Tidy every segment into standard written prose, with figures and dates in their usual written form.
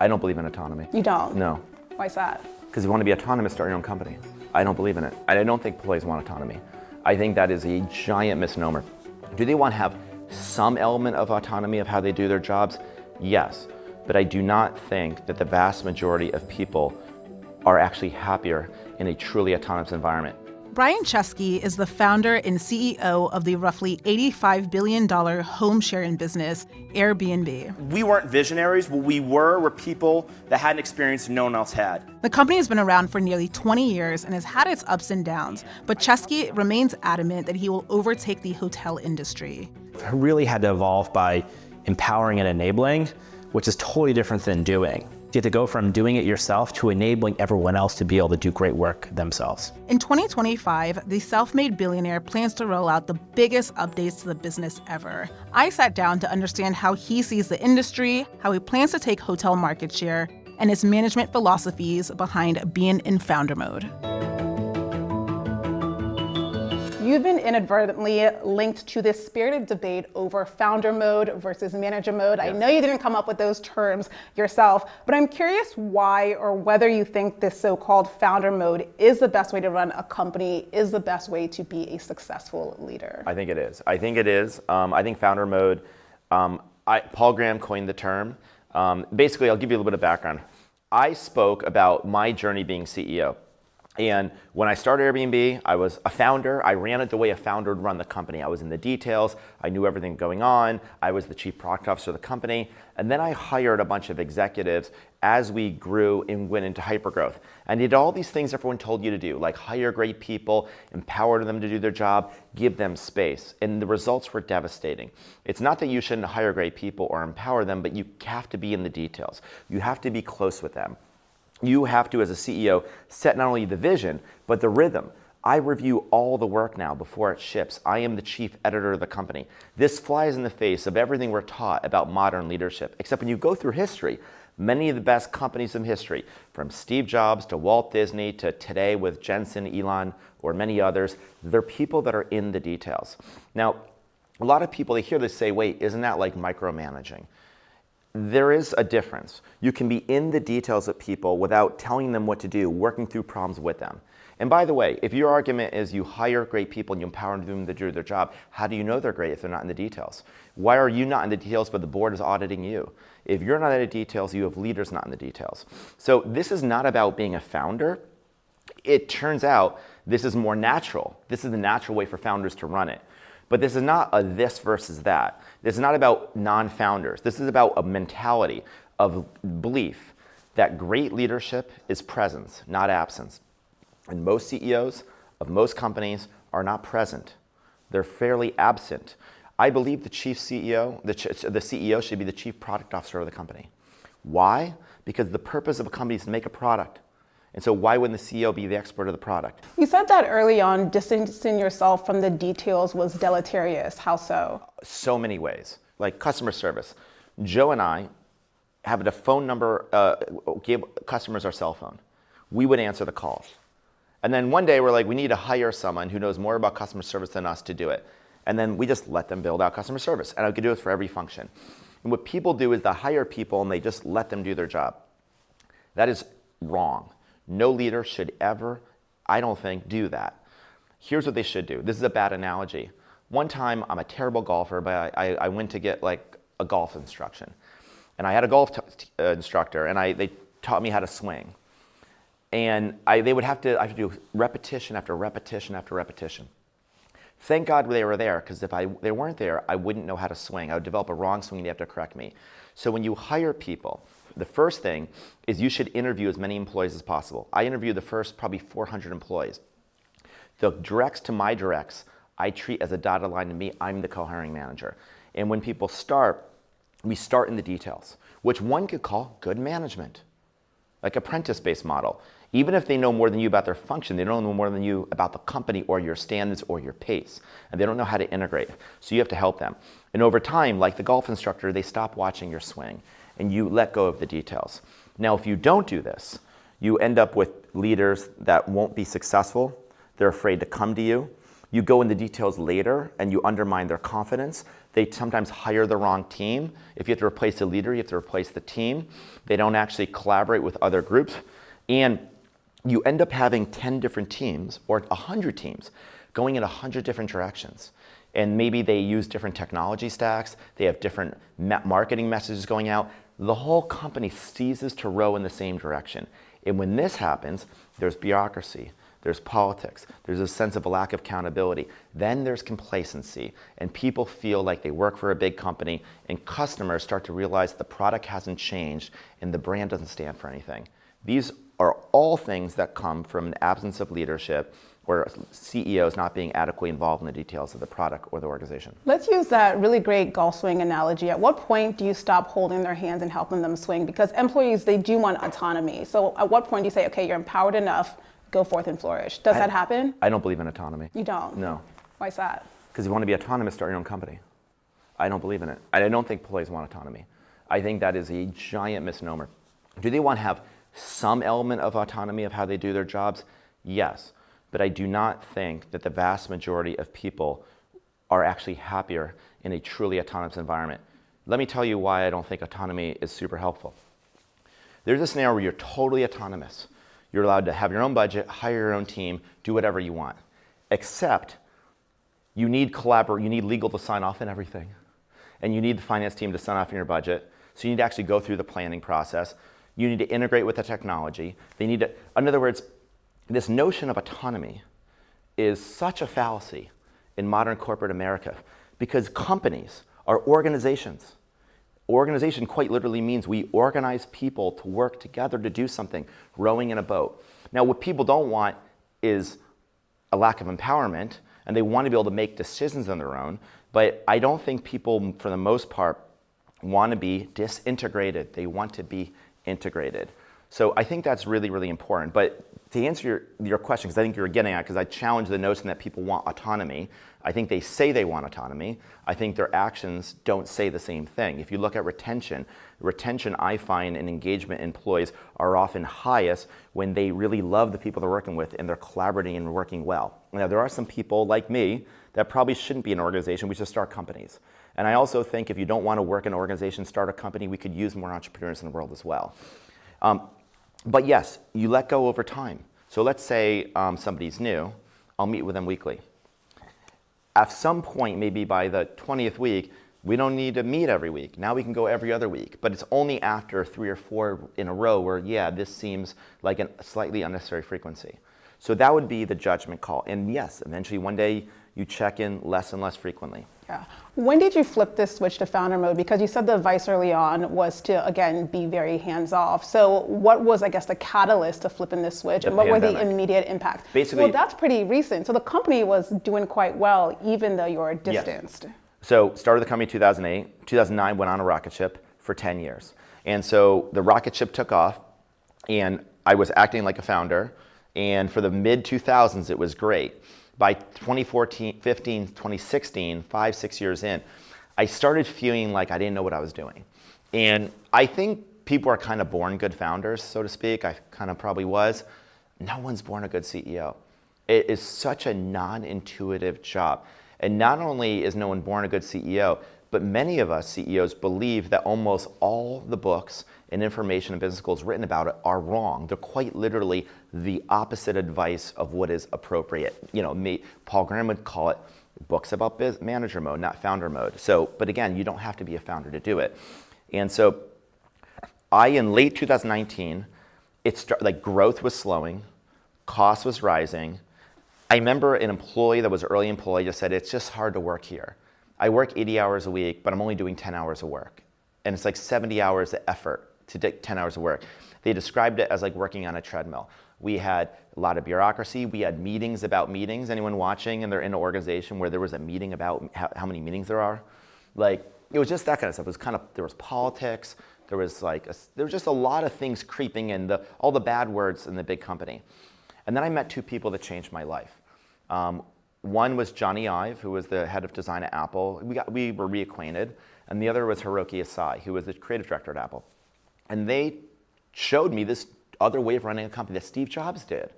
I don't believe in autonomy. You don't? No. Why is that? Because you want to be autonomous, start your own company. I don't believe in it. And I don't think employees want autonomy. I think that is a giant misnomer. Do they want to have some element of autonomy of how they do their jobs? Yes. But I do not think that the vast majority of people are actually happier in a truly autonomous environment. Brian Chesky is the founder and CEO of the roughly $85 billion home sharing business, Airbnb. We weren't visionaries. What we were people that had an experience no one else had. The company has been around for nearly 20 years and has had its ups and downs, but Chesky remains adamant that he will overtake the hotel industry. I really had to evolve by empowering and enabling, which is totally different than doing. You have to go from doing it yourself to enabling everyone else to be able to do great work themselves. In 2025, the self-made billionaire plans to roll out the biggest updates to the business ever. I sat down to understand how he sees the industry, how he plans to take hotel market share, and his management philosophies behind being in founder mode. You've been inadvertently linked to this spirited debate over founder mode versus manager mode. Yes. I know you didn't come up with those terms yourself, but I'm curious why or whether you think this so-called founder mode is the best way to run a company, is the best way to be a successful leader. I think it is. I think founder mode, Paul Graham coined the term. Basically, I'll give you a little bit of background. I spoke about my journey being CEO. And when I started Airbnb, I was a founder. I ran it the way a founder would run the company. I was in the details. I knew everything going on. I was the chief product officer of the company. And then I hired a bunch of executives as we grew and went into hypergrowth. And did all these things everyone told you to do, like hire great people, empower them to do their job, give them space. And the results were devastating. It's not that you shouldn't hire great people or empower them, but you have to be in the details. You have to be close with them. You have to, as a CEO, set not only the vision, but the rhythm. I review all the work now before it ships. I am the chief editor of the company. This flies in the face of everything we're taught about modern leadership, except when you go through history, many of the best companies in history, from Steve Jobs to Walt Disney to today with Jensen, Elon, or many others, they're people that are in the details. Now, a lot of people, they hear this say, wait, isn't that like micromanaging? There is a difference. You can be in the details of people without telling them what to do, working through problems with them. And by the way, if your argument is you hire great people and you empower them to do their job, how do you know they're great if they're not in the details? Why are you not in the details but the board is auditing you? If you're not in the details, you have leaders not in the details. So this is not about being a founder. It turns out this is more natural. This is the natural way for founders to run it. But this is not a this versus that. This is not about non-founders. This is about a mentality of belief that great leadership is presence, not absence. And most CEOs of most companies are not present. They're fairly absent. I believe the chief CEO, the CEO should be the chief product officer of the company. Why? Because the purpose of a company is to make a product. And so why wouldn't the CEO be the expert of the product? You said that early on, distancing yourself from the details was deleterious. How so? So many ways. Like customer service. Joe and I have a phone number, gave customers our cell phone. We would answer the calls. And then one day we're like, we need to hire someone who knows more about customer service than us to do it. And then we just let them build out customer service. And I could do it for every function. And what people do is they hire people and they just let them do their job. That is wrong. No leader should ever, I don't think, do that. Here's what they should do. This is a bad analogy. One time, I'm a terrible golfer, but I went to get like a golf instruction. And I had a golf instructor, and they taught me how to swing. And I have to do repetition after repetition after repetition. Thank God they were there, because if they weren't there, I wouldn't know how to swing. I would develop a wrong swing, and you have to correct me. So when you hire people, the first thing is you should interview as many employees as possible. I interviewed the first probably 400 employees. The directs to my directs, I treat as a dotted line to me. I'm the co-hiring manager. And when people start, we start in the details, which one could call good management, like apprentice-based model. Even if they know more than you about their function, they don't know more than you about the company or your standards or your pace. And they don't know how to integrate. So you have to help them. And over time, like the golf instructor, they stop watching your swing and you let go of the details. Now, if you don't do this, you end up with leaders that won't be successful. They're afraid to come to you. You go in the details later and you undermine their confidence. They sometimes hire the wrong team. If you have to replace the leader, you have to replace the team. They don't actually collaborate with other groups. And you end up having 10 different teams or 100 teams going in 100 different directions. And maybe they use different technology stacks. They have different marketing messages going out. The whole company ceases to row in the same direction. And when this happens, there's bureaucracy, there's politics, there's a sense of a lack of accountability. Then there's complacency, and people feel like they work for a big company, and customers start to realize the product hasn't changed and the brand doesn't stand for anything. These are all things that come from an absence of leadership or CEOs not being adequately involved in the details of the product or the organization. Let's use that really great golf swing analogy. At what point do you stop holding their hands and helping them swing? Because employees, they do want autonomy. So at what point do you say, okay, you're empowered enough, go forth and flourish? Does that happen? I don't believe in autonomy. You don't? No. Why is that? Because if you want to be autonomous, start your own company. I don't believe in it. I don't think employees want autonomy. I think that is a giant misnomer. Do they want to have some element of autonomy of how they do their jobs? Yes. But I do not think that the vast majority of people are actually happier in a truly autonomous environment. Let me tell you why I don't think autonomy is super helpful. There's a scenario where you're totally autonomous. You're allowed to have your own budget, hire your own team, do whatever you want. Except you need legal to sign off on everything. And you need the finance team to sign off on your budget. So you need to actually go through the planning process. You need to integrate with the technology. In other words, this notion of autonomy is such a fallacy in modern corporate America because companies are organizations. Organization quite literally means we organize people to work together to do something, rowing in a boat. Now, what people don't want is a lack of empowerment, and they want to be able to make decisions on their own, but I don't think people, for the most part, want to be disintegrated. They want to be integrated. So I think that's really, really important. But to answer your question, because I think you were getting at, because I challenge the notion that people want autonomy. I think they say they want autonomy. I think their actions don't say the same thing. If you look at retention I find and engagement employees are often highest when they really love the people they're working with and they're collaborating and working well. Now, there are some people like me that probably shouldn't be in an organization. We should start companies. And I also think if you don't want to work in an organization, start a company, we could use more entrepreneurs in the world as well. But yes, you let go over time. So let's say somebody's new, I'll meet with them weekly. At some point, maybe by the 20th week, we don't need to meet every week. Now we can go every other week. But it's only after 3 or 4 in a row where, yeah, this seems like a slightly unnecessary frequency. So that would be the judgment call. And yes, eventually one day you check in less and less frequently. Yeah. When did you flip this switch to founder mode? Because you said the advice early on was to, again, be very hands-off. So what was, I guess, the catalyst to flipping this switch? And what were the immediate impacts? Basically, well, that's pretty recent. So the company was doing quite well, even though you were distanced. Yes. So started the company in 2008. 2009 went on a rocket ship for 10 years. And so the rocket ship took off, and I was acting like a founder. And for the mid-2000s, it was great. By 2014, 15, 2016, 5-6 years in, I started feeling like I didn't know what I was doing. And I think people are kind of born good founders, so to speak. I kind of probably was. No one's born a good CEO. It is such a non-intuitive job. And not only is no one born a good CEO, but many of us CEOs believe that almost all the books and information and business schools written about it are wrong. They're quite literally the opposite advice of what is appropriate. You know, Paul Graham would call it books about manager mode, not founder mode. So, but again, you don't have to be a founder to do it. And so in late 2019, growth was slowing, cost was rising. I remember an employee that was an early employee just said, it's just hard to work here. I work 80 hours a week, but I'm only doing 10 hours of work. And it's like 70 hours of effort to take 10 hours of work. They described it as like working on a treadmill. We had a lot of bureaucracy. We had meetings about meetings. Anyone watching and they're in an organization where there was a meeting about how many meetings there are? Like, it was just that kind of stuff. It was there was politics. There was just a lot of things creeping in, all the bad words in the big company. And then I met 2 people that changed my life. One was Johnny Ive, who was the head of design at Apple. We were reacquainted. And the other was Hiroki Asai, who was the creative director at Apple. And they showed me this other way of running a company that Steve Jobs did.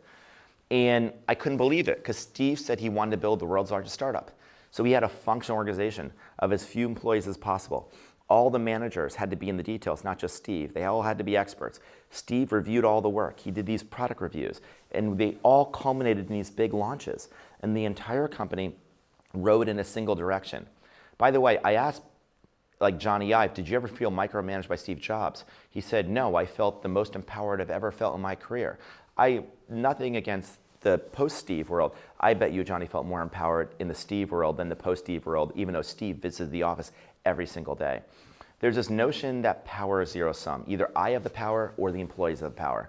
And I couldn't believe it because Steve said he wanted to build the world's largest startup. So he had a functional organization of as few employees as possible. All the managers had to be in the details, not just Steve. They all had to be experts. Steve reviewed all the work. He did these product reviews. And they all culminated in these big launches. And the entire company rode in a single direction. By the way, I asked like Johnny Ive, did you ever feel micromanaged by Steve Jobs? He said, no, I felt the most empowered I've ever felt in my career. Nothing against the post-Steve world. I bet you Johnny felt more empowered in the Steve world than the post-Steve world, even though Steve visited the office every single day. There's this notion that power is zero sum. Either I have the power or the employees have the power.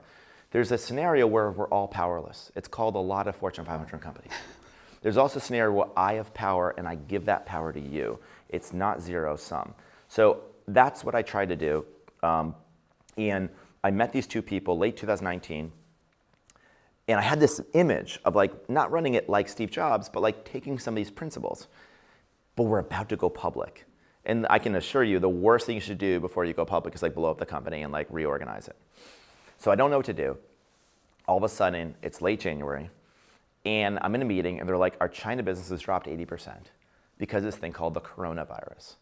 There's a scenario where we're all powerless. It's called a lot of Fortune 500 companies. There's also a scenario where I have power and I give that power to you. It's not zero sum. So that's what I tried to do. And I met these two people late 2019. And I had this image of like not running it like Steve Jobs, but like taking some of these principles. But we're about to go public. And I can assure you the worst thing you should do before you go public is like blow up the company and like reorganize it. So I don't know what to do. All of a sudden, it's late January. And I'm in a meeting and they're like, our China business has dropped 80% because of this thing called the coronavirus.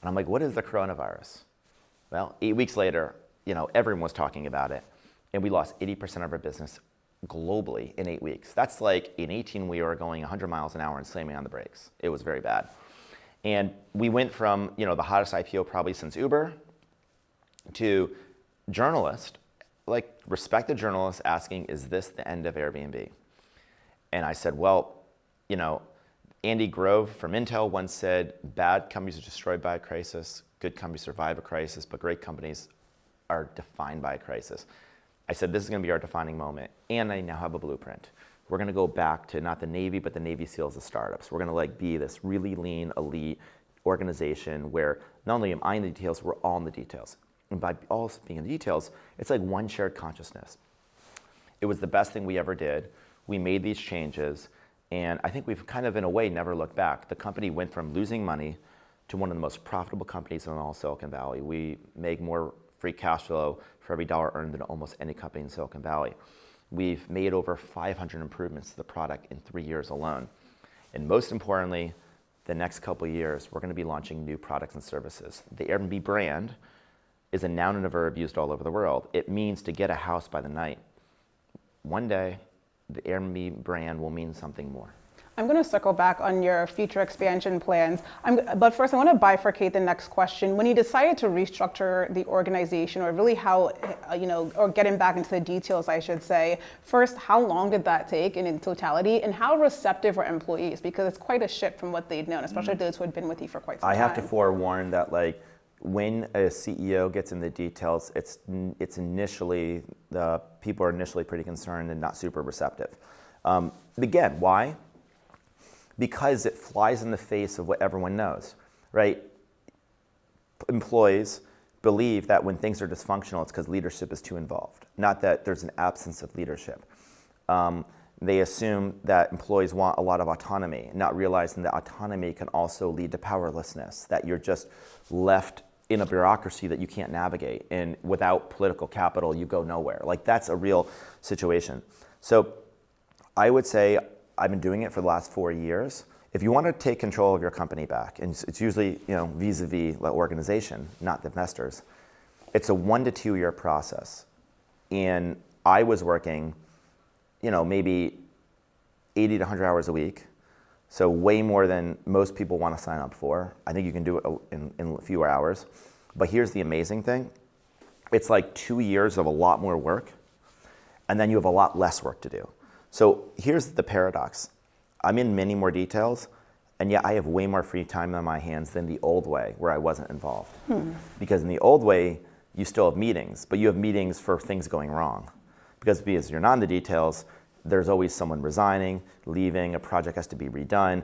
And I'm like, what is the coronavirus? Well, 8 weeks later, everyone was talking about it. And we lost 80% of our business globally in 8 weeks. That's like in 18 we were going 100 miles an hour and slamming on the brakes. It was very bad. And we went from the hottest IPO probably since Uber to journalists, like respected journalists asking, is this the end of Airbnb? And I said, well, Andy Grove from Intel once said, bad companies are destroyed by a crisis, good companies survive a crisis, but great companies are defined by a crisis. I said, this is going to be our defining moment. And I now have a blueprint. We're going to go back to not the Navy, but the Navy SEALs of startups. We're going to be this really lean, elite organization where not only am I in the details, we're all in the details. And by all being in the details, it's like one shared consciousness. It was the best thing we ever did. We made these changes. And I think we've kind of, in a way, never looked back. The company went from losing money to one of the most profitable companies in all Silicon Valley. We make more free cash flow for every dollar earned than almost any company in Silicon Valley. We've made over 500 improvements to the product in 3 years alone. And most importantly, the next couple of years, we're going to be launching new products and services. The Airbnb brand is a noun and a verb used all over the world. It means to get a house by the night. One day, the Airbnb brand will mean something more. I'm going to circle back on your future expansion plans. But first, I want to bifurcate the next question. When you decided to restructure the organization, or really how, or getting back into the details, I should say, first, how long did that take in totality, and how receptive were employees? Because it's quite a shift from what they'd known, especially those who had been with you for quite some time. I have to forewarn that, when a CEO gets in the details, it's initially, the people are initially pretty concerned and not super receptive. Again, why? Because it flies in the face of what everyone knows, right? Employees believe that when things are dysfunctional, it's because leadership is too involved, not that there's an absence of leadership. They assume that employees want a lot of autonomy, not realizing that autonomy can also lead to powerlessness, that you're just left in a bureaucracy that you can't navigate, and without political capital, you go nowhere. That's a real situation. So I would say I've been doing it for the last 4 years. If you want to take control of your company back, and it's usually vis-a-vis the organization, not the investors, it's a 1 to 2 year process. And I was working, maybe 80 to 100 hours a week, so way more than most people want to sign up for. I think you can do it in a few hours. But here's the amazing thing. It's like 2 years of a lot more work, and then you have a lot less work to do. So here's the paradox. I'm in many more details, and yet I have way more free time on my hands than the old way where I wasn't involved. Because in the old way, you still have meetings, but you have meetings for things going wrong. Because you're not in the details, there's always someone resigning, leaving, a project has to be redone.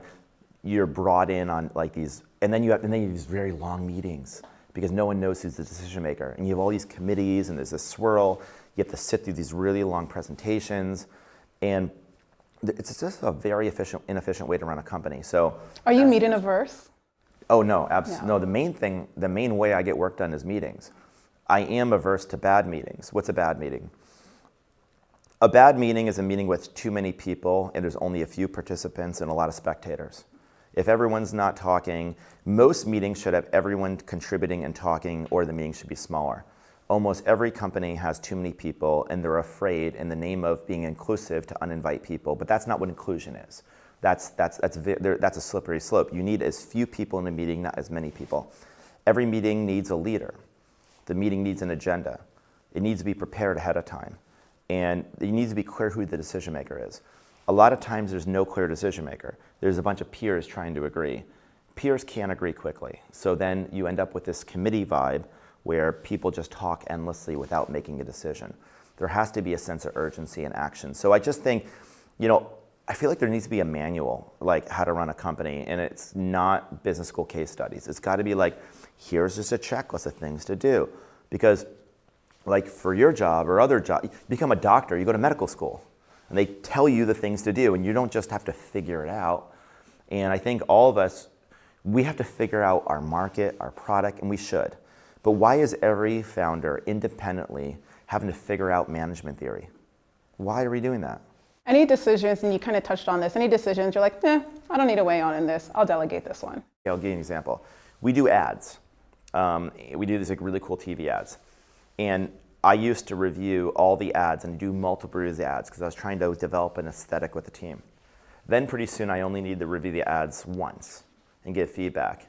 You're brought in on these, and then you have these very long meetings because no one knows who's the decision maker. And you have all these committees, and there's this swirl. You have to sit through these really long presentations. And it's just a very inefficient way to run a company. So, are you meeting averse? Oh no, absolutely. No, the main way I get work done is meetings. I am averse to bad meetings. What's a bad meeting? A bad meeting is a meeting with too many people and there's only a few participants and a lot of spectators. If everyone's not talking, most meetings should have everyone contributing and talking, or the meeting should be smaller. Almost every company has too many people and they're afraid in the name of being inclusive to uninvite people, but that's not what inclusion is. That's a slippery slope. You need as few people in a meeting, not as many people. Every meeting needs a leader. The meeting needs an agenda. It needs to be prepared ahead of time. And it needs to be clear who the decision maker is. A lot of times there's no clear decision maker. There's a bunch of peers trying to agree. Peers can't agree quickly. So then you end up with this committee vibe where people just talk endlessly without making a decision. There has to be a sense of urgency and action. So I just think, I feel like there needs to be a manual, like how to run a company, and it's not business school case studies. It's got to be like, here's just a checklist of things to do. Because like for your job or other job, you become a doctor, you go to medical school, and they tell you the things to do, and you don't just have to figure it out. And I think all of us, we have to figure out our market, our product, and we should. But why is every founder independently having to figure out management theory? Why are we doing that? Any decisions, and you kind of touched on this, any decisions you're like, I don't need to weigh on in this, I'll delegate this one. I'll give you an example. We do ads. We do these like really cool TV ads. And I used to review all the ads and do multiple reviews of the ads because I was trying to develop an aesthetic with the team. Then pretty soon I only need to review the ads once and give feedback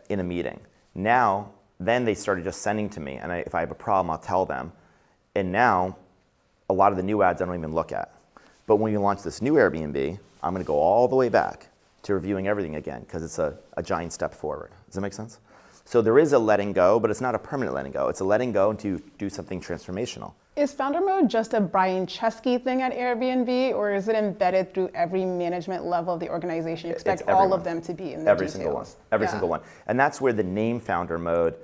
in a meeting. Then they started just sending to me, and if I have a problem, I'll tell them. And now, a lot of the new ads I don't even look at. But when we launch this new Airbnb, I'm going to go all the way back to reviewing everything again because it's a giant step forward. Does that make sense? So there is a letting go, but it's not a permanent letting go. It's a letting go to do something transformational. Is founder mode just a Brian Chesky thing at Airbnb, or is it embedded through every management level of the organization? You expect all of them to be in the Every details. single one. Every single one. And that's where the name founder mode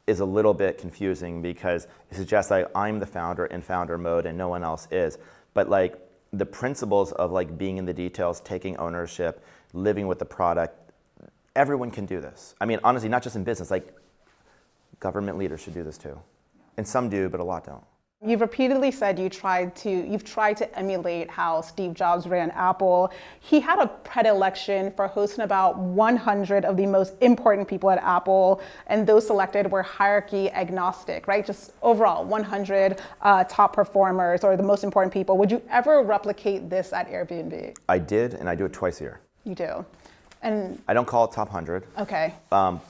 is a little bit confusing because it suggests like I'm the founder in founder mode and no one else is. But like the principles of like being in the details, taking ownership, living with the product, everyone can do this. I mean, honestly, not just in business, like government leaders should do this too. And some do, but a lot don't. You've repeatedly said you've tried to emulate how Steve Jobs ran Apple. He had a predilection for hosting about 100 of the most important people at Apple, and those selected were hierarchy agnostic, right? Just overall, 100 top performers or the most important people. Would you ever replicate this at Airbnb? I did, and I do it twice a year. You do. And I don't call it top 100. okay. You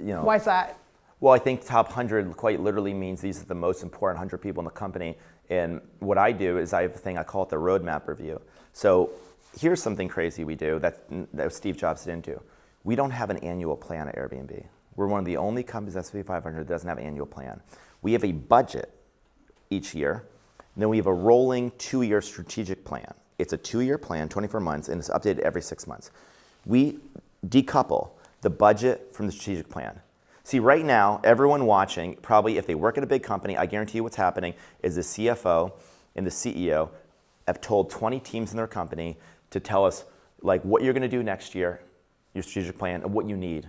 know. Why is that? Well, I think top 100 quite literally means these are the most important 100 people in the company. And what I do is I have a thing, I call it the roadmap review. So here's something crazy we do that Steve Jobs didn't do. We don't have an annual plan at Airbnb. We're one of the only companies, S&P 500, that doesn't have an annual plan. We have a budget each year, and then we have a rolling 2-year strategic plan. It's a 2-year plan, 24 months, and it's updated every 6 months. We decouple the budget from the strategic plan. See, right now, everyone watching, probably if they work at a big company, I guarantee you what's happening is the CFO and the CEO have told 20 teams in their company to tell us like what you're gonna do next year, your strategic plan, and what you need,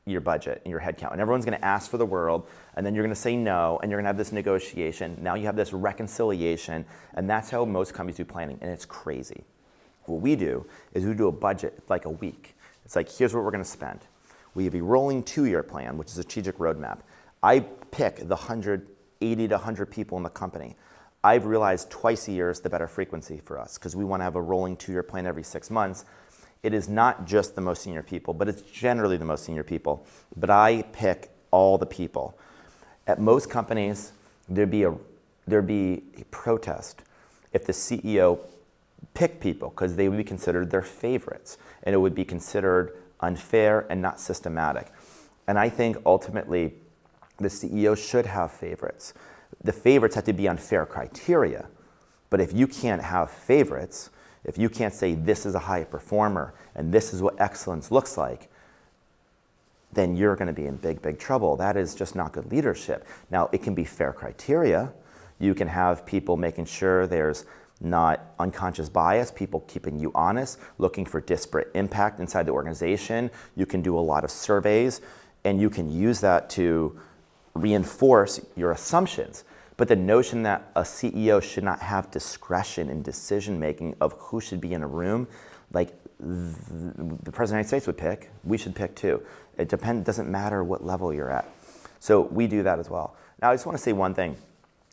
your budget and your headcount. And everyone's gonna ask for the world, and then you're gonna say no, and you're gonna have this negotiation. Now you have this reconciliation, and that's how most companies do planning, and it's crazy. What we do is we do a budget like a week. It's like, here's what we're gonna spend. We have a rolling 2-year plan, which is a strategic roadmap. I pick the 80 to 100 people in the company. I've realized twice a year is the better frequency for us because we want to have a rolling 2-year plan every 6 months. It is not just the most senior people, but it's generally the most senior people. But I pick all the people. At most companies, there'd be a protest if the CEO picked people because they would be considered their favorites, and it would be considered unfair and not systematic. And I think ultimately the CEO should have favorites. The favorites have to be on fair criteria. But if you can't have favorites, if you can't say this is a high performer and this is what excellence looks like, then you're going to be in big, big trouble. That is just not good leadership. Now, it can be fair criteria. You can have people making sure there's not unconscious bias, people keeping you honest, looking for disparate impact inside the organization. You can do a lot of surveys, and you can use that to reinforce your assumptions. But the notion that a CEO should not have discretion in decision making of who should be in a room, like the President of the United States would pick, we should pick too. It doesn't matter what level you're at. So we do that as well. Now I just want to say one thing.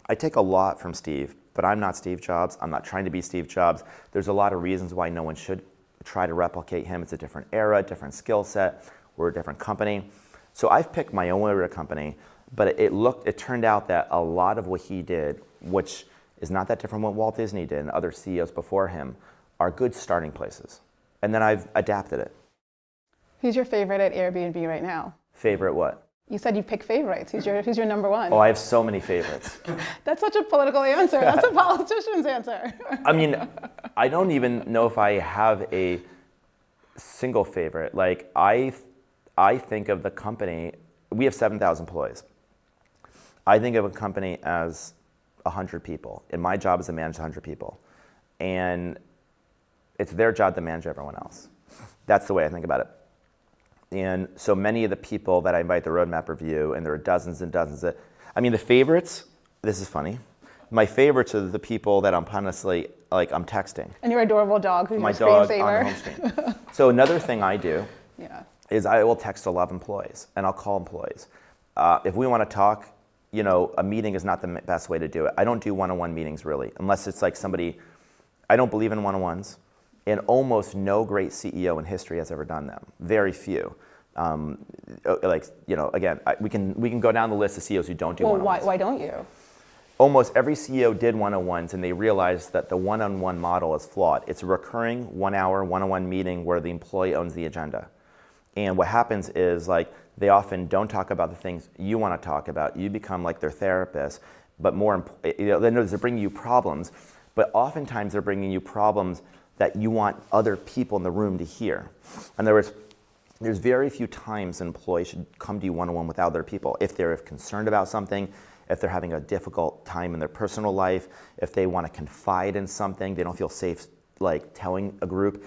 I take a lot from Steve, but I'm not Steve Jobs. I'm not trying to be Steve Jobs. There's a lot of reasons why no one should try to replicate him. It's a different era, different skill set. We're a different company. So I've picked my own way of a company, but it turned out that a lot of what he did, which is not that different from what Walt Disney did and other CEOs before him, are good starting places. And then I've adapted it. Who's your favorite at Airbnb right now? Favorite what? You said you pick favorites. Who's your number one? Oh, I have so many favorites. That's such a political answer. That's a politician's answer. I mean, I don't even know if I have a single favorite. Like, I think of the company, we have 7,000 employees. I think of a company as 100 people, and my job is to manage 100 people. And it's their job to manage everyone else. That's the way I think about it. And so many of the people that I invite to roadmap review, and there are dozens and dozens of, I mean, the favorites, this is funny. My favorites are the people that I'm honestly, like, I'm texting. And your adorable dog, who's My your dog screensaver. on the home screen. So another thing I do Yeah. is I will text a lot of employees, and I'll call employees. If we want to talk, you know, a meeting is not the best way to do it. I don't do one-on-one meetings really, unless it's like somebody, I don't believe in one-on-ones. And almost no great CEO in history has ever done them. Very few. Like, you know, again, we can go down the list of CEOs who don't do Well, one-on-ones. why don't you? Almost every CEO did one-on-ones, and they realized that the one-on-one model is flawed. It's a recurring 1 hour one-on-one meeting where the employee owns the agenda. And what happens is, like, they often don't talk about the things you want to talk about. You become like their therapist, but more, you know, they're bringing you problems, but oftentimes they're bringing you problems that you want other people in the room to hear. In other words, there's very few times an employee should come to you one-on-one with other people. If they're concerned about something, if they're having a difficult time in their personal life, if they want to confide in something, they don't feel safe like telling a group,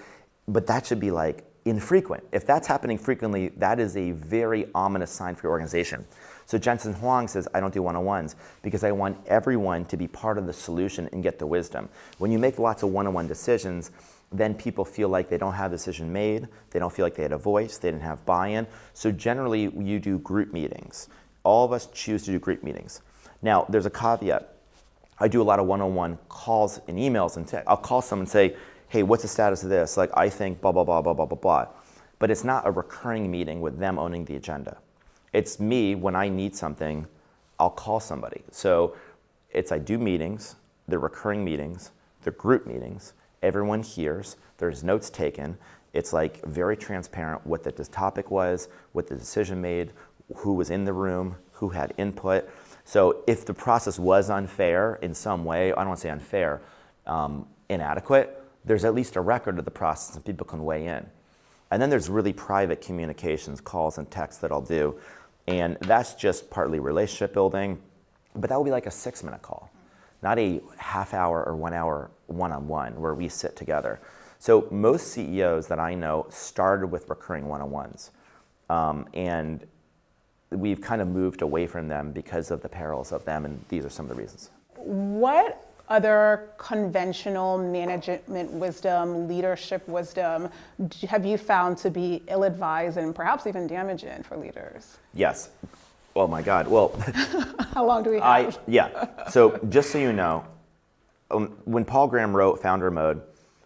but that should be like infrequent. If that's happening frequently, that is a very ominous sign for your organization. So Jensen Huang says, I don't do one-on-ones because I want everyone to be part of the solution and get the wisdom. When you make lots of one-on-one decisions, then people feel like they don't have a decision made, they don't feel like they had a voice, they didn't have buy-in. So generally, you do group meetings. All of us choose to do group meetings. Now, there's a caveat. I do a lot of one-on-one calls and emails, and I'll call someone and say, hey, what's the status of this? Like, I think blah, blah, blah, blah, blah, blah, blah. But it's not a recurring meeting with them owning the agenda. It's me, when I need something, I'll call somebody. So I do meetings, they're recurring meetings, they're group meetings, everyone hears, there's notes taken. It's like very transparent what the topic was, what the decision made, who was in the room, who had input. So if the process was unfair in some way, I don't want to say unfair, inadequate, there's at least a record of the process and people can weigh in. And then there's really private communications, calls and texts that I'll do. And that's just partly relationship building, but that will be like a 6-minute call, not a half hour or 1 hour one-on-one where we sit together. So most CEOs that I know started with recurring one-on-ones. And we've kind of moved away from them because of the perils of them, and these are some of the reasons. What other conventional management wisdom, leadership wisdom have you found to be ill-advised and perhaps even damaging for leaders? Yes. Oh my God. Well, How long do we have? Yeah. So just so you know, when Paul Graham wrote Founder Mode,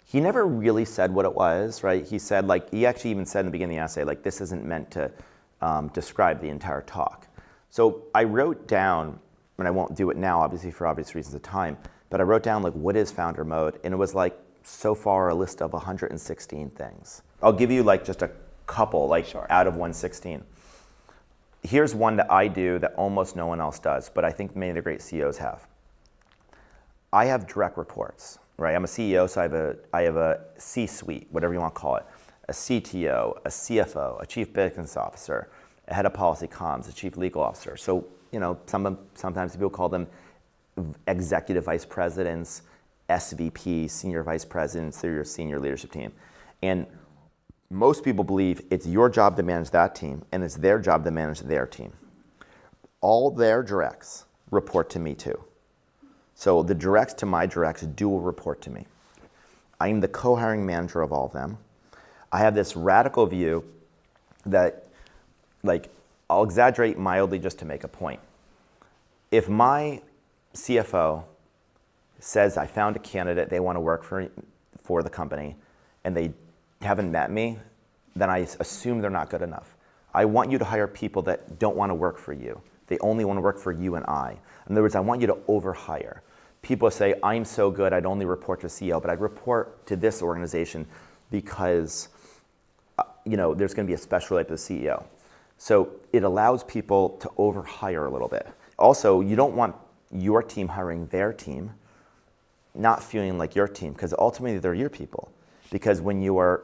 he never really said what it was, right? He said, like, he actually even said in the beginning of the essay, like, this isn't meant to describe the entire talk. So I wrote down, and I won't do it now, obviously for obvious reasons of time, but I wrote down, like, what is Founder Mode? And it was like, so far, a list of 116 things. I'll give you like just a couple, like Sure. out of 116. Here's one that I do that almost no one else does, but I think many of the great CEOs have. I have direct reports, right? I'm a CEO, so I have a C-suite, whatever you want to call it, a CTO, a CFO, a chief business officer, a head of policy comms, a chief legal officer. So, you know, sometimes people call them executive vice presidents, SVP, senior vice presidents, they're your senior leadership team. And most people believe it's your job to manage that team, and it's their job to manage their team. All their directs report to me too. So the directs to my directs dual report to me. I am the co-hiring manager of all of them. I have this radical view that, like, I'll exaggerate mildly just to make a point. If my CFO says I found a candidate they want to work for the company and they haven't met me, then I assume they're not good enough. I want you to hire people that don't want to work for you. They only want to work for you and I. In other words, I want you to overhire. People say, I'm so good, I'd only report to a CEO, but I'd report to this organization because there's going to be a special relationship with the CEO. So it allows people to overhire a little bit. Also, you don't want your team hiring their team, not feeling like your team, because ultimately they're your people. Because when your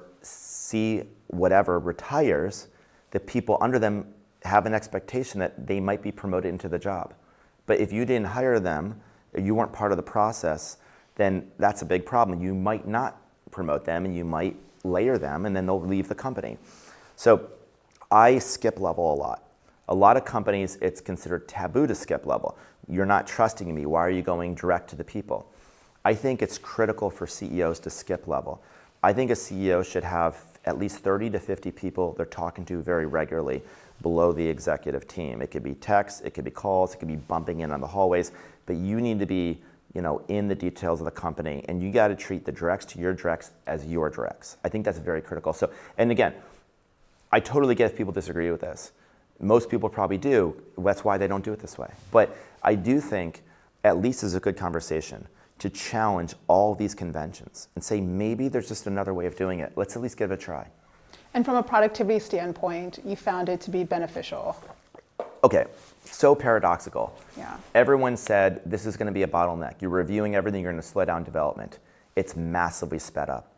whatever retires, the people under them have an expectation that they might be promoted into the job. But if you didn't hire them, or you weren't part of the process, then that's a big problem. You might not promote them and you might layer them and then they'll leave the company. So I skip level a lot. A lot of companies, it's considered taboo to skip level. You're not trusting me. Why are you going direct to the people? I think it's critical for CEOs to skip level. I think a CEO should have at least 30 to 50 people they're talking to very regularly below the executive team. It could be texts, it could be calls, it could be bumping in on the hallways, but you need to be in the details of the company, and you got to treat the directs to your directs as your directs. I think that's very critical. So, and again, I totally get if people disagree with this. Most people probably do. That's why they don't do it this way. But I do think at least is a good conversation to challenge all these conventions and say maybe there's just another way of doing it. Let's at least give it a try. And from a productivity standpoint, you found it to be beneficial. Okay, so paradoxical. Yeah. Everyone said this is going to be a bottleneck. You're reviewing everything, you're going to slow down development. It's massively sped up.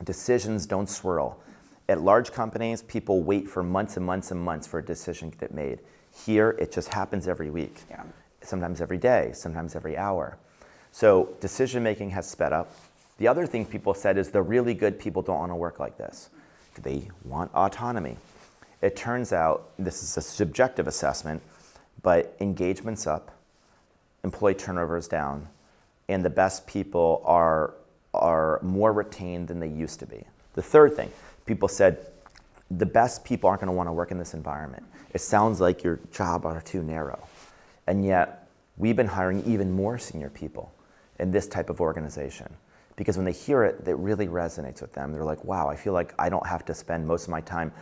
Decisions don't swirl. At large companies, people wait for months and months and months for a decision to get made. Here, it just happens every week. Yeah. Sometimes every day, sometimes every hour. So decision making has sped up. The other thing people said is the really good people don't want to work like this. They want autonomy. It turns out, this is a subjective assessment, but engagement's up, employee turnover is down, and the best people are more retained than they used to be. The third thing, people said, the best people aren't going to want to work in this environment. It sounds like your job are too narrow. And yet, we've been hiring even more senior people in this type of organization. Because when they hear it, it really resonates with them. They're like, wow, I feel like I don't have to spend most of my time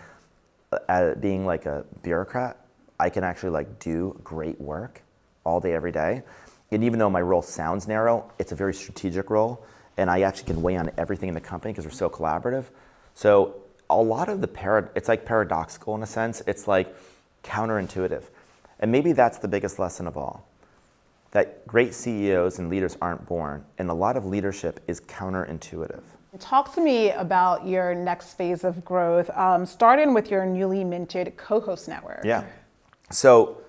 being like a bureaucrat. I can actually do great work all day, every day. And even though my role sounds narrow, it's a very strategic role. And I actually can weigh on everything in the company because we're so collaborative. So a lot of it's like paradoxical in a sense. It's like counterintuitive. And maybe that's the biggest lesson of all. That great CEOs and leaders aren't born, and a lot of leadership is counterintuitive. Talk to me about your next phase of growth, starting with your newly minted co-host network. Yeah. So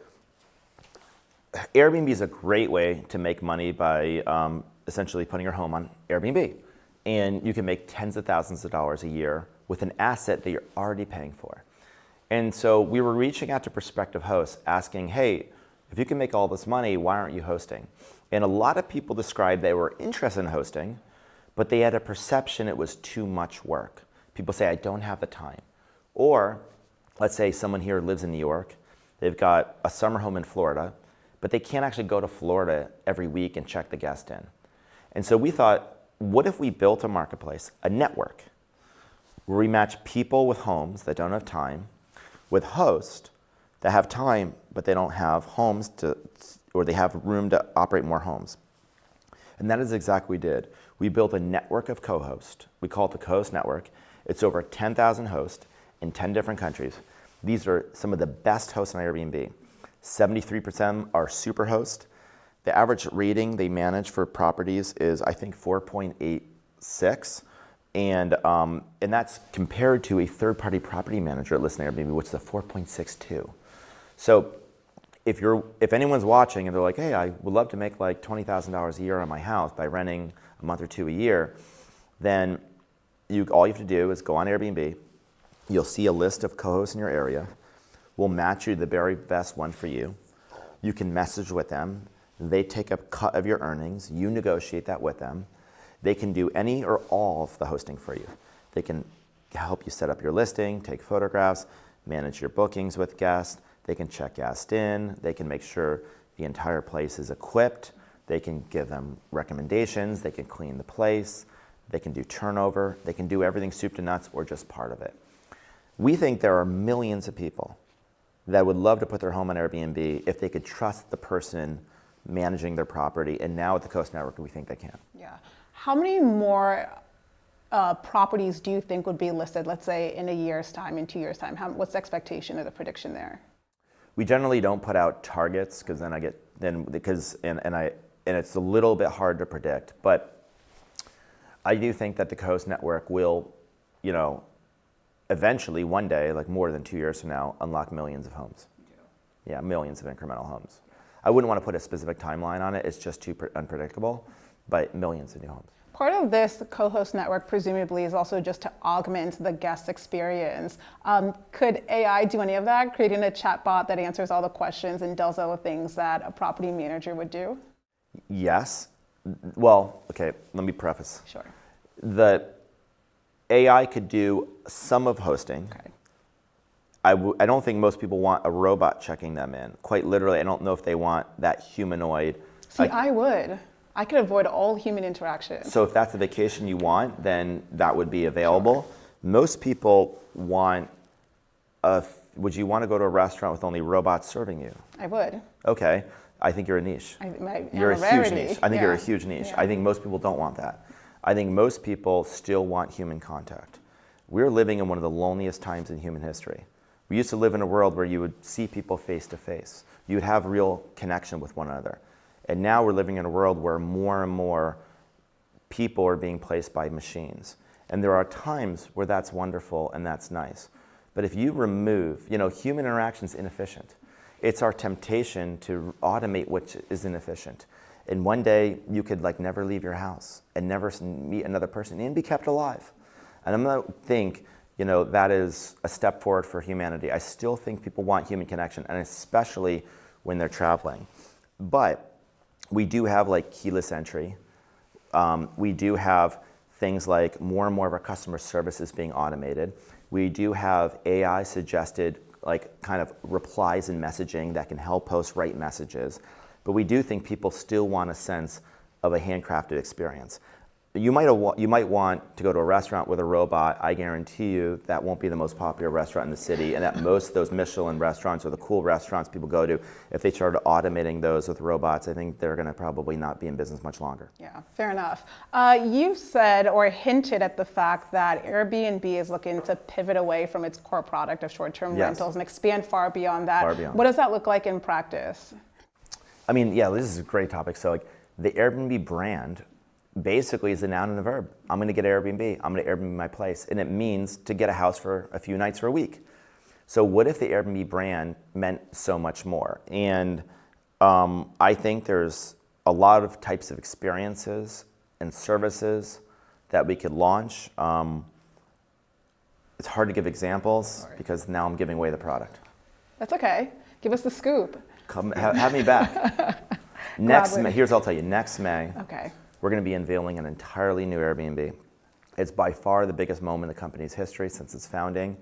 Airbnb is a great way to make money by essentially putting your home on Airbnb. And you can make tens of thousands of dollars a year with an asset that you're already paying for. And so we were reaching out to prospective hosts asking, hey, if you can make all this money, why aren't you hosting? And a lot of people described they were interested in hosting, but they had a perception it was too much work. People say, I don't have the time. Or let's say someone here lives in New York, they've got a summer home in Florida, but they can't actually go to Florida every week and check the guest in. And so we thought, what if we built a marketplace, a network, where we match people with homes that don't have time with hosts that have time, but they don't have homes or they have room to operate more homes. And that is exactly what we did. We built a network of co-hosts. We call it the Co-Host Network. It's over 10,000 hosts in 10 different countries. These are some of the best hosts on Airbnb. 73% are super hosts. The average rating they manage for properties is, I think, 4.86. And that's compared to a third-party property manager at Listen Airbnb, which is a 4.62. So if anyone's watching and they're like, hey, I would love to make like $20,000 a year on my house by renting a month or two a year, then all you have to do is go on Airbnb. You'll see a list of co-hosts in your area. We'll match you the very best one for you. You can message with them. They take a cut of your earnings. You negotiate that with them. They can do any or all of the hosting for you. They can help you set up your listing, take photographs, manage your bookings with guests. They can check guests in. They can make sure the entire place is equipped. They can give them recommendations. They can clean the place. They can do turnover. They can do everything soup to nuts or just part of it. We think there are millions of people that would love to put their home on Airbnb if they could trust the person managing their property. And now with the Coast Network, we think they can. Yeah. How many more properties do you think would be listed, let's say in a year's time, in 2 years' time? What's the expectation or the prediction there? We generally don't put out targets because it's a little bit hard to predict. But I do think that the Coast Network will, eventually one day, like more than 2 years from now, unlock millions of homes. Yeah, millions of incremental homes. I wouldn't want to put a specific timeline on it. It's just too unpredictable, but millions of new homes. Part of this co-host network presumably is also just to augment the guest experience. Could AI do any of that, creating a chatbot that answers all the questions and does all the things that a property manager would do? Yes. Well, okay, let me preface. Sure. The AI could do some of hosting. Okay. I don't think most people want a robot checking them in. Quite literally, I don't know if they want that humanoid. See, I would. I could avoid all human interaction. So if that's the vacation you want, then that would be available. Sure. Most people want would you want to go to a restaurant with only robots serving you? I would. Okay. I think you're a niche. You're a huge niche. I think you're a huge niche. I think most people don't want that. I think most people still want human contact. We're living in one of the loneliest times in human history. We used to live in a world where you would see people face to face. You would have real connection with one another. And now we're living in a world where more and more people are being placed by machines. And there are times where that's wonderful and that's nice. But if you remove, human interaction is inefficient. It's our temptation to automate which is inefficient. And one day you could never leave your house and never meet another person and be kept alive. And I'm not think, that is a step forward for humanity. I still think people want human connection, and especially when they're traveling. But we do have keyless entry. We do have things like more and more of our customer services being automated. We do have AI suggested kind of replies and messaging that can help hosts write messages. But we do think people still want a sense of a handcrafted experience. You might want to go to a restaurant with a robot. I guarantee you that won't be the most popular restaurant in the city, and that most of those Michelin restaurants or the cool restaurants people go to, if they started automating those with robots, I think they're going to probably not be in business much longer. Yeah, fair enough. You said or hinted at the fact that Airbnb is looking to pivot away from its core product of short-term rentals and expand far beyond that. Far beyond. What does that look like in practice? I mean, yeah, this is a great topic. So the Airbnb brand basically is a noun and a verb. I'm going to get Airbnb. I'm going to Airbnb my place. And it means to get a house for a few nights or a week. So what if the Airbnb brand meant so much more? And I think there's a lot of types of experiences and services that we could launch. It's hard to give examples because now I'm giving away the product. That's okay. Give us the scoop. Come, have me back. Here's what I'll tell you. Next May, okay, we're going to be unveiling an entirely new Airbnb. It's by far the biggest moment in the company's history since its founding.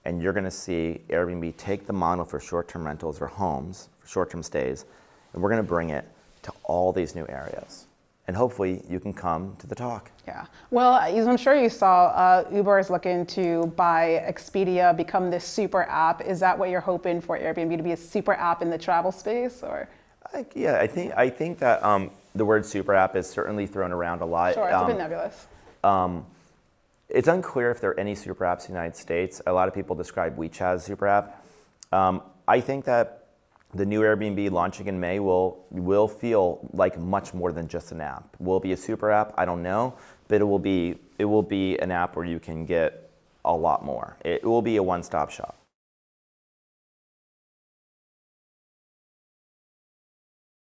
And you're going to see Airbnb take the model for short-term rentals or homes, for short-term stays, and we're going to bring it to all these new areas. And hopefully you can come to the talk. Yeah. Well, as I'm sure you saw, Uber is looking to buy Expedia, become this super app. Is that what you're hoping for Airbnb to be, a super app in the travel space, or? I think that the word super app is certainly thrown around a lot. Sure, it's a bit nebulous. It's unclear if there are any super apps in the United States. A lot of people describe WeChat as a super app. I think that the new Airbnb launching in May will feel like much more than just an app. Will it be a super app? I don't know, but it will be an app where you can get a lot more. It will be a one-stop shop.